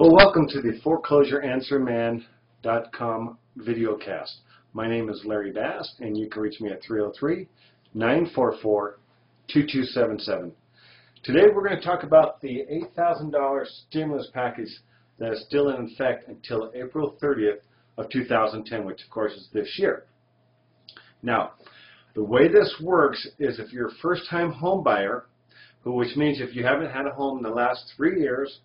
Well, welcome to the foreclosureanswerman.com videocast. My name is Larry Bass, and you can reach me at 303-944-2277. Today we're going to talk about the $8,000 stimulus package that is still in effect until April 30th of 2010, which of course is this year. Now, the way this works is if you're a first-time home buyer, which means if you haven't had a home in the last 3 years,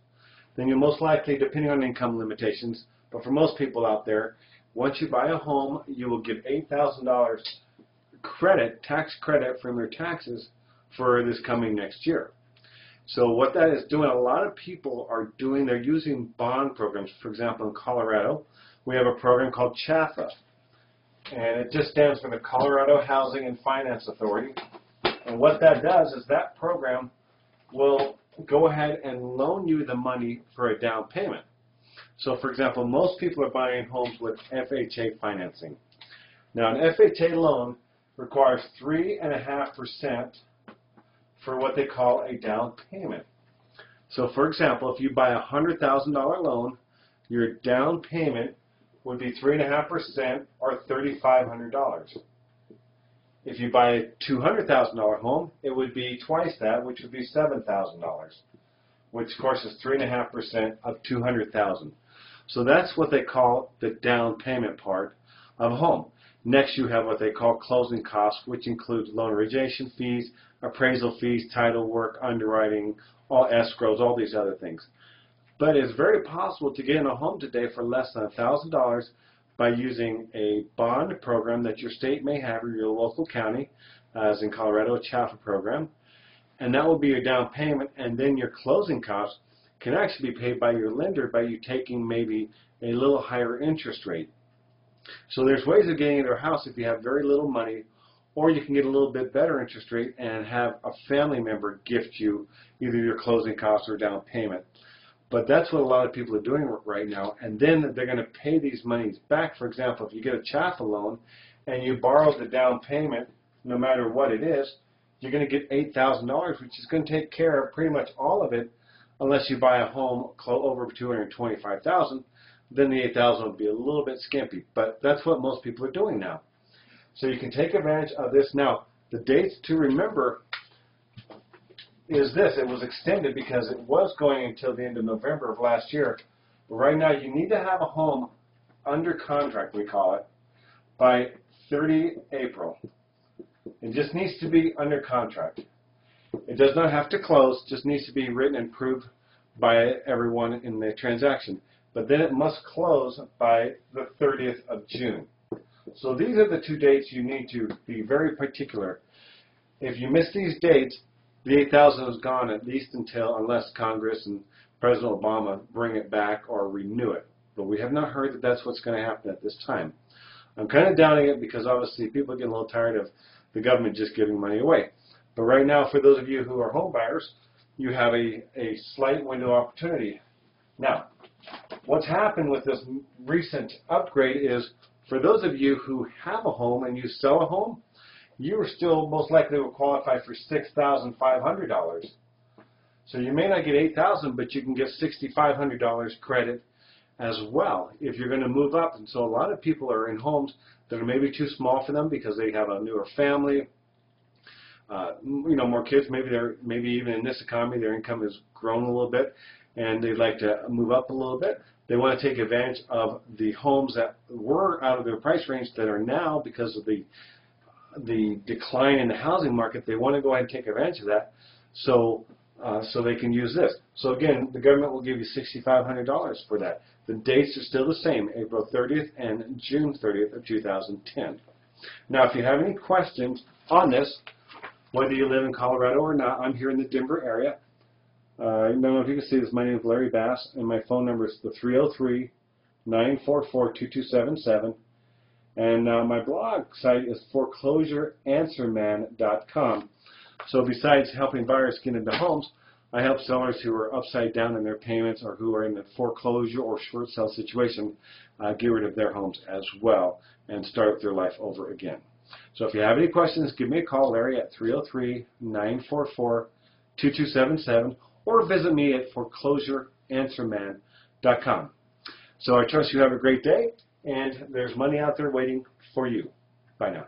then you're most likely, depending on income limitations, but for most people out there, once you buy a home, you will get $8,000 credit, tax credit from your taxes for this coming next year. So what that is doing, a lot of people are doing, they're using bond programs. For example, in Colorado, we have a program called CHAFA, and it just stands for the Colorado Housing and Finance Authority. And what that does is that program will go ahead and loan you the money for a down payment. So for example, most people are buying homes with FHA financing. Now an FHA loan requires 3.5% for what they call a down payment. So for example, if you buy a $100,000 loan, your down payment would be 3.5% or $3,500. If you buy a $200,000 home, it would be twice that, which would be $7,000, which of course is 3.5% of $200,000. So that's what they call the down payment part of a home. Next, you have what they call closing costs, which includes loan origination fees, appraisal fees, title work, underwriting, all escrows, all these other things. But it's very possible to get in a home today for less than $1,000 by using a bond program that your state may have or your local county, as in Colorado, a CHAFA program. And that will be your down payment, and then your closing costs can actually be paid by your lender by you taking maybe a little higher interest rate. So there's ways of getting into a house if you have very little money, or you can get a little bit better interest rate and have a family member gift you either your closing costs or down payment. But that's what a lot of people are doing right now, and then they're going to pay these monies back. For example, if you get a CHAFA loan and you borrow the down payment, no matter what it is, you're going to get $8,000, which is going to take care of pretty much all of it, unless you buy a home over $225,000. Then the $8,000 will be a little bit skimpy. But that's what most people are doing now. So you can take advantage of this. Now, the dates to remember is this. It was extended because it was going until the end of November of last year. But right now, you need to have a home under contract, we call it, by 30 April. It just needs to be under contract. It does not have to close, just needs to be written and proved by everyone in the transaction. But then it must close by the 30th of June. So these are the two dates you need to be very particular. If you miss these dates, the $8,000 is gone at least unless Congress and President Obama bring it back or renew it. But we have not heard that that's what's going to happen at this time. I'm kind of doubting it because obviously people get a little tired of the government just giving money away. But right now, for those of you who are home buyers, you have a slight window of opportunity. Now, what's happened with this recent upgrade is for those of you who have a home and you sell a home, you are still most likely will qualify for $6,500. So you may not get $8,000, but you can get $6,500 credit as well if you're going to move up. And so a lot of people are in homes that are maybe too small for them because they have a newer family, more kids. Maybe even in this economy, their income has grown a little bit, and they'd like to move up a little bit. They want to take advantage of the homes that were out of their price range that are now, because of the decline in the housing market, they want to go ahead and take advantage of that, so they can use this. So again, the government will give you $6,500 for that. The dates are still the same, April 30th and June 30th of 2010. Now, if you have any questions on this, whether you live in Colorado or not, I'm here in the Denver area. I don't know if you can see this. My name is Larry Bass, and my phone number is the 303-944-2277. And my blog site is foreclosureanswerman.com. So besides helping buyers get into homes, I help sellers who are upside down in their payments or who are in a foreclosure or short sale situation get rid of their homes as well and start their life over again. So if you have any questions, give me a call, Larry, at 303-944-2277, or visit me at foreclosureanswerman.com. fam012.com. So I trust you have a great day, and there's money out there waiting for you. Bye now.